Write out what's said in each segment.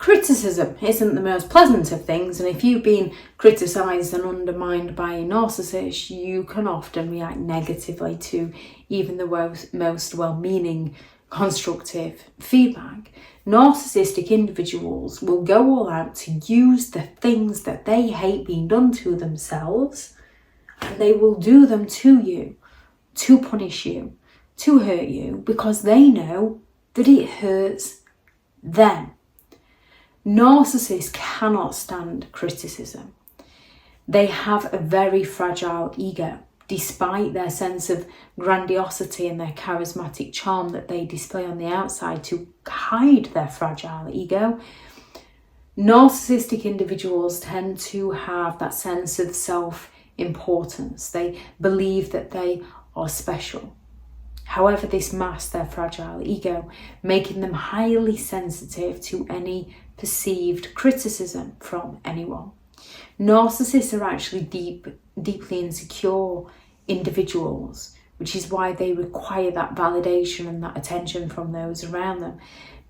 Criticism isn't the most pleasant of things, and if you've been criticised and undermined by a narcissist, you can often react negatively to even the most well-meaning constructive feedback. Narcissistic individuals will go all out to use the things that they hate being done to themselves, and they will do them to you, to punish you, to hurt you, because they know that it hurts them. Narcissists cannot stand criticism. They have a very fragile ego, despite their sense of grandiosity and their charismatic charm that they display on the outside to hide their fragile ego. Narcissistic individuals tend to have that sense of self-importance. They believe that they are special. However, this masks their fragile ego, making them highly sensitive to any perceived criticism from anyone. Narcissists are actually deeply insecure individuals, which is why they require that validation and that attention from those around them.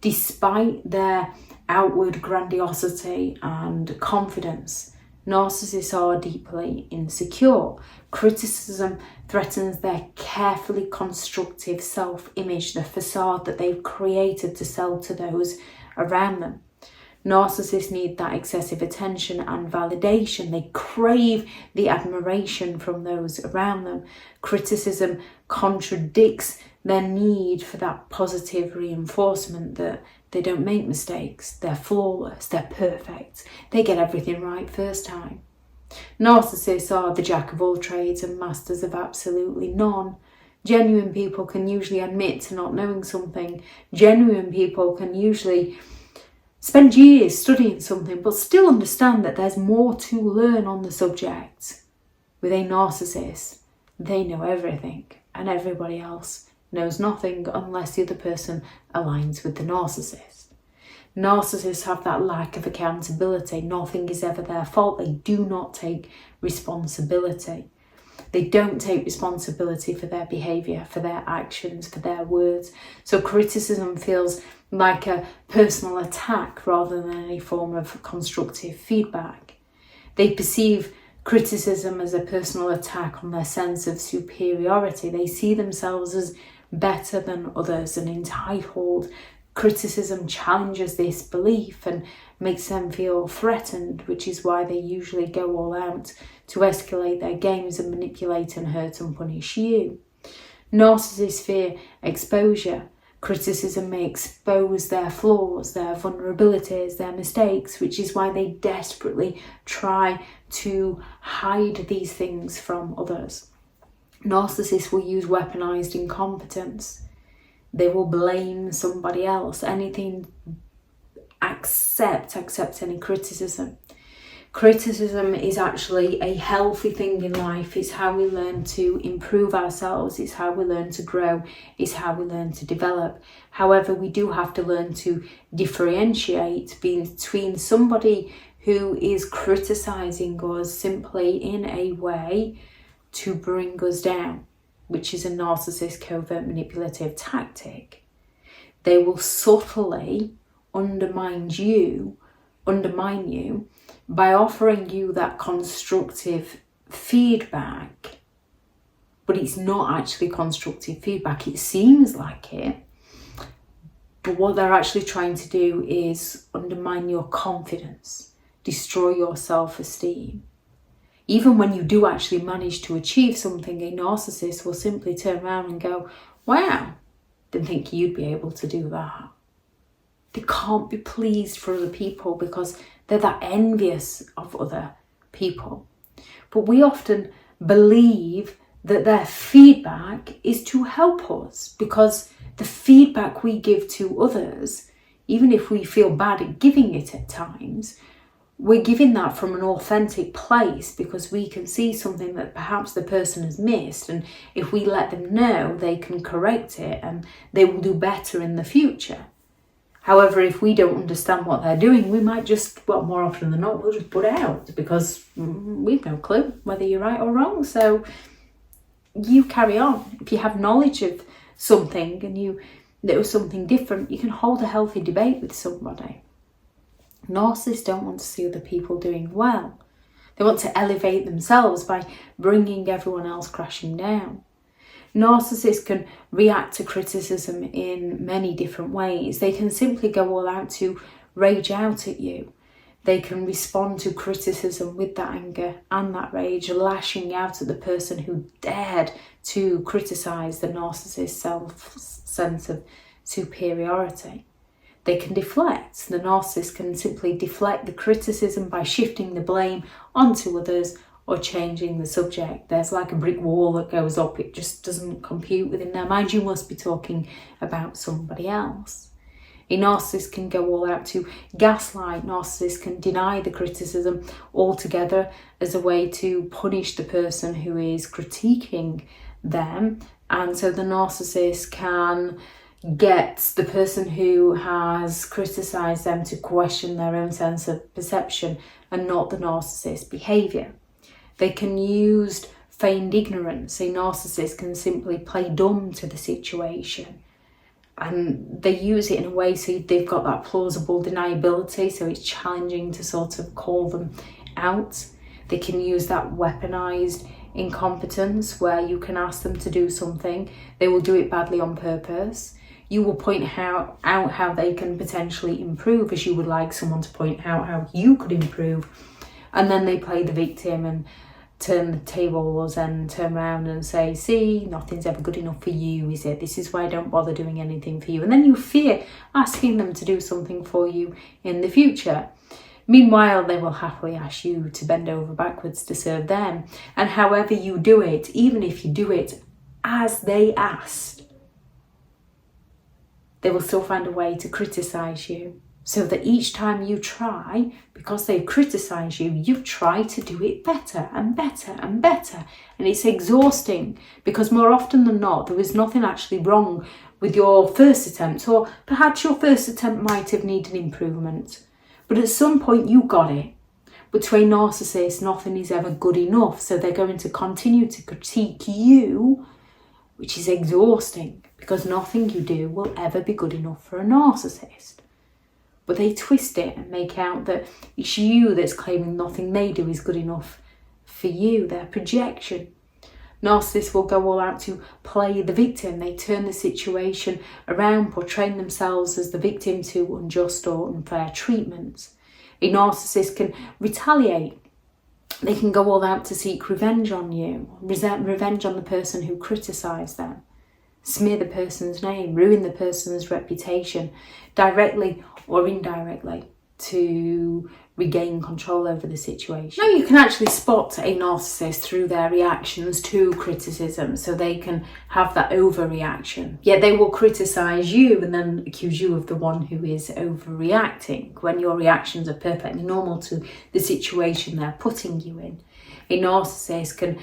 Despite their outward grandiosity and confidence, narcissists are deeply insecure. Criticism threatens their carefully constructive self-image, the facade that they've created to sell to those around them. Narcissists need that excessive attention and validation. They crave the admiration from those around them. Criticism contradicts their need for that positive reinforcement that they don't make mistakes, they're flawless, they're perfect, they get everything right first time. Narcissists are the jack of all trades and masters of absolutely none. Genuine people can usually admit to not knowing something. Genuine people can usually spend years studying something but still understand that there's more to learn on the subject. With a narcissist, they know everything and everybody else knows nothing unless the other person aligns with the narcissist. Narcissists have that lack of accountability. Nothing is ever their fault. They do not take responsibility. They don't take responsibility for their behaviour, for their actions, for their words. So criticism feels like a personal attack rather than any form of constructive feedback. They perceive criticism as a personal attack on their sense of superiority. They see themselves as better than others and entitled. Criticism challenges this belief and makes them feel threatened, which is why they usually go all out to escalate their games and manipulate and hurt and punish you. Narcissists fear exposure. Criticism may expose their flaws, their vulnerabilities, their mistakes, which is why they desperately try to hide these things from others. Narcissists will use weaponized incompetence. They will blame somebody else, anything, accept any criticism. Criticism is actually a healthy thing in life. It's how we learn to improve ourselves. It's how we learn to grow. It's how we learn to develop. However, we do have to learn to differentiate between somebody who is criticizing us simply in a way to bring us down, which is a narcissist covert manipulative tactic. They will subtly undermine you by offering you that constructive feedback, but it's not actually constructive feedback. It seems like it, but what they're actually trying to do is undermine your confidence, destroy your self-esteem. Even when you do actually manage to achieve something, a narcissist will simply turn around and go, wow, didn't think you'd be able to do that. They can't be pleased for other people because they're that envious of other people. But we often believe that their feedback is to help us, because the feedback we give to others, even if we feel bad at giving it at times, we're giving that from an authentic place because we can see something that perhaps the person has missed, and if we let them know, they can correct it and they will do better in the future. However, if we don't understand what they're doing, we might just, well, more often than not, we'll just put it out because we've no clue whether you're right or wrong. So you carry on. If you have knowledge of something and that was something different, you can hold a healthy debate with somebody. Narcissists don't want to see other people doing well. They want to elevate themselves by bringing everyone else crashing down. Narcissists can react to criticism in many different ways. They can simply go all out to rage out at you. They can respond to criticism with that anger and that rage, lashing out at the person who dared to criticise the narcissist's sense of superiority. They can deflect. The narcissist can simply deflect the criticism by shifting the blame onto others or changing the subject. There's like a brick wall that goes up. It just doesn't compute within their mind. You must be talking about somebody else. A narcissist can go all out to gaslight. Narcissists can deny the criticism altogether as a way to punish the person who is critiquing them. And so the narcissist can get the person who has criticised them to question their own sense of perception and not the narcissist's behaviour. They can use feigned ignorance. A narcissist can simply play dumb to the situation, and they use it in a way so they've got that plausible deniability, so it's challenging to sort of call them out. They can use that weaponised incompetence where you can ask them to do something, they will do it badly on purpose. You will point out how they can potentially improve, as you would like someone to point out how you could improve. And then they play the victim and turn the tables and turn around and say, see, nothing's ever good enough for you, is it? This is why I don't bother doing anything for you. And then you fear asking them to do something for you in the future. Meanwhile, they will happily ask you to bend over backwards to serve them. And however you do it, even if you do it as they asked, they will still find a way to criticise you. So that each time you try, because they criticise you, you try to do it better and better and better. And it's exhausting because more often than not, there was nothing actually wrong with your first attempt, or perhaps your first attempt might have needed improvement. But at some point you got it. But to a narcissist, nothing is ever good enough. So they're going to continue to critique you, which is exhausting because nothing you do will ever be good enough for a narcissist. But they twist it and make out that it's you that's claiming nothing they do is good enough for you, their projection. Narcissists will go all out to play the victim. They turn the situation around, portraying themselves as the victim to unjust or unfair treatment. A narcissist can retaliate. They can go all out to seek revenge on you, revenge on the person who criticised them, smear the person's name, ruin the person's reputation, directly or indirectly, to regain control over the situation. Now you can actually spot a narcissist through their reactions to criticism, so they can have that overreaction. Yet they will criticise you and then accuse you of the one who is overreacting, when your reactions are perfectly normal to the situation they're putting you in. A narcissist can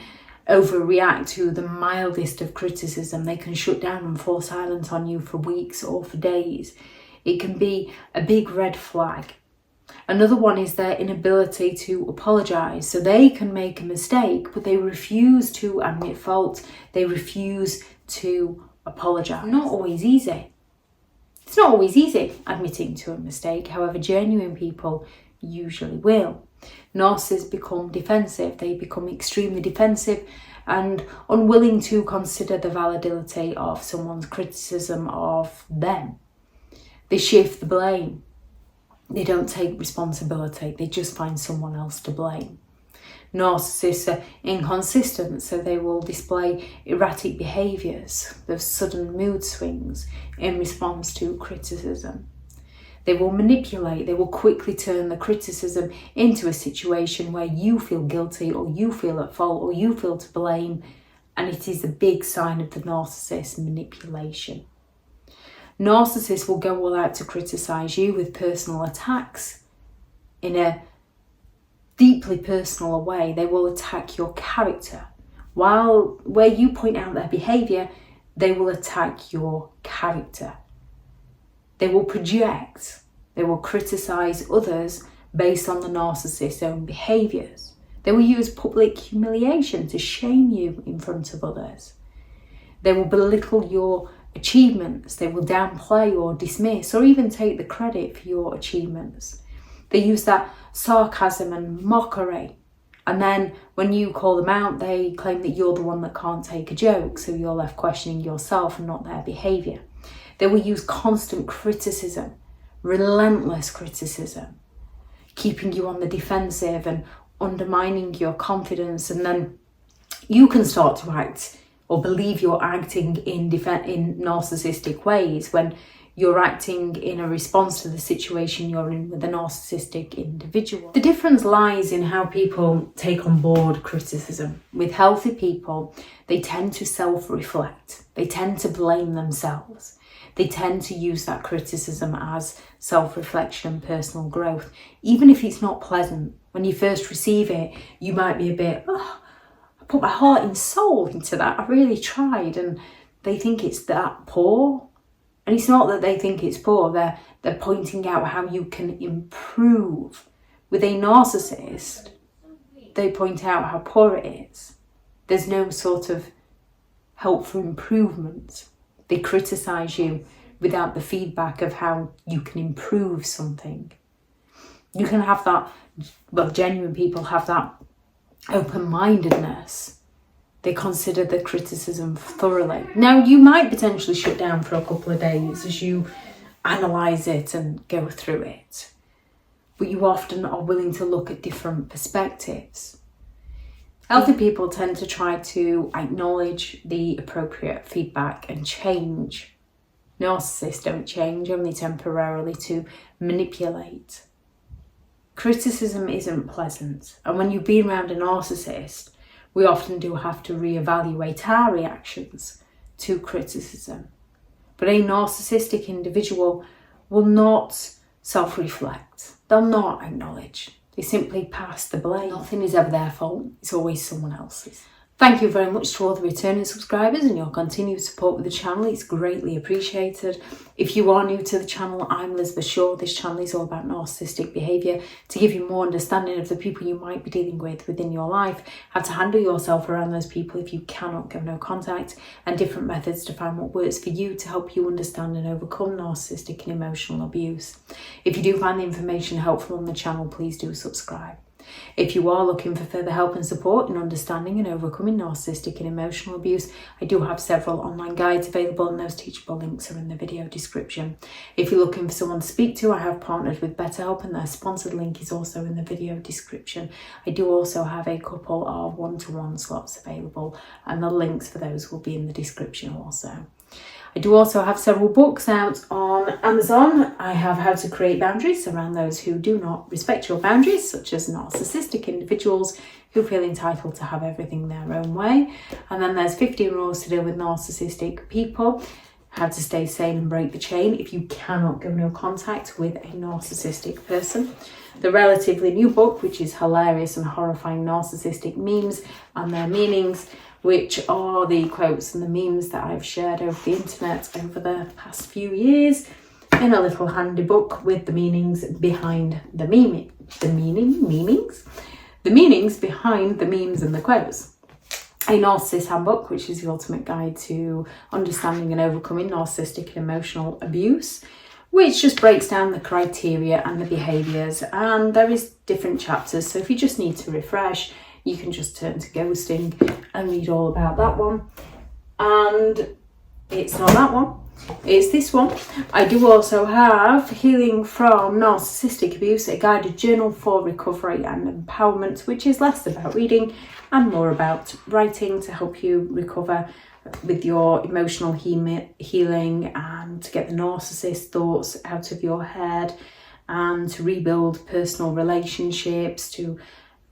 overreact to the mildest of criticism. They can shut down and fall silent on you for weeks or for days. It can be a big red flag. Another one is their inability to apologise. So they can make a mistake, but they refuse to admit fault. They refuse to apologise. Not always easy. It's not always easy admitting to a mistake. However, genuine people usually will. Narcissists become defensive. They become extremely defensive and unwilling to consider the validity of someone's criticism of them. They shift the blame. They don't take responsibility. They just find someone else to blame. Narcissists are inconsistent, so they will display erratic behaviours, those sudden mood swings in response to criticism. They will manipulate. They will quickly turn the criticism into a situation where you feel guilty or you feel at fault or you feel to blame, and it is a big sign of the narcissist's manipulation. Narcissists will go all out to criticise you with personal attacks in a deeply personal way. They will attack your character. While where you point out their behaviour, they will attack your character. They will project. They will criticise others based on the narcissist's own behaviours. They will use public humiliation to shame you in front of others. They will belittle your achievements. They will downplay or dismiss or even take the credit for your achievements. They use that sarcasm and mockery. And then when you call them out, they claim that you're the one that can't take a joke, so you're left questioning yourself and not their behaviour. They will use constant criticism, relentless criticism, keeping you on the defensive and undermining your confidence. And then you can start to act or believe you're acting in narcissistic ways when you're acting in a response to the situation you're in with a narcissistic individual. The difference lies in how people take on board criticism. With healthy people, they tend to self-reflect. They tend to blame themselves. They tend to use that criticism as self-reflection and personal growth. Even if it's not pleasant, when you first receive it, you might be a bit, I put my heart and soul into that. I really tried. And they think it's that poor. And it's not that they think it's poor, they're pointing out how you can improve. With a narcissist, they point out how poor it is. There's no sort of help for improvement. They criticise you without the feedback of how you can improve something. You can have that, genuine people have that open-mindedness. They consider the criticism thoroughly. Now, you might potentially shut down for a couple of days as you analyse it and go through it. But you often are willing to look at different perspectives. Healthy people tend to try to acknowledge the appropriate feedback and change. Narcissists don't change, only temporarily to manipulate. Criticism isn't pleasant. And when you've been around a narcissist, we often do have to reevaluate our reactions to criticism. But a narcissistic individual will not self-reflect. They'll not acknowledge. They simply pass the blame. Nothing is ever their fault. It's always someone else's. Thank you very much to all the returning subscribers and your continued support with the channel. It's greatly appreciated. If you are new to the channel, I'm Elizabeth Shaw. This channel is all about narcissistic behaviour to give you more understanding of the people you might be dealing with within your life, how to handle yourself around those people if you cannot go no contact, and different methods to find what works for you to help you understand and overcome narcissistic and emotional abuse. If you do find the information helpful on the channel, please do subscribe. If you are looking for further help and support in understanding and overcoming narcissistic and emotional abuse, I do have several online guides available, and those teachable links are in the video description. If you're looking for someone to speak to, I have partnered with BetterHelp, and their sponsored link is also in the video description. I do also have a couple of one-to-one slots available, and the links for those will be in the description also. I do also have several books out on Amazon. I have How to Create Boundaries around those who do not respect your boundaries, such as narcissistic individuals who feel entitled to have everything their own way. And then there's 15 Rules to Deal with Narcissistic People, How to Stay Sane and Break the Chain if you cannot go no contact with a narcissistic person. The relatively new book, which is Hilarious and Horrifying Narcissistic Memes and Their Meanings, which are the quotes and the memes that I've shared over the internet over the past few years in a little handy book with the meanings behind the meanings behind the memes and the quotes. A Narcissists Handbook, which is the ultimate guide to understanding and overcoming narcissistic and emotional abuse, which just breaks down the criteria and the behaviours, and there is different chapters, so if you just need to refresh, you can just turn to ghosting and read all about that one. And it's not that one, it's this one. I do also have Healing from Narcissistic Abuse, a guided journal for recovery and empowerment, which is less about reading and more about writing to help you recover with your emotional healing and to get the narcissist thoughts out of your head and to rebuild personal relationships, to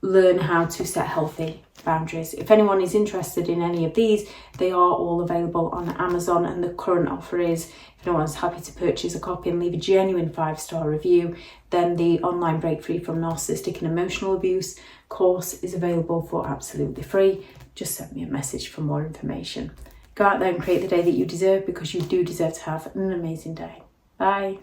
learn how to set healthy boundaries. If anyone is interested in any of these, they are all available on Amazon, and the current offer is, if anyone's happy to purchase a copy and leave a genuine 5-star review, then the online Break Free from Narcissistic and Emotional Abuse course is available for absolutely free. Just send me a message for more information. Go out there and create the day that you deserve, because you do deserve to have an amazing day. Bye.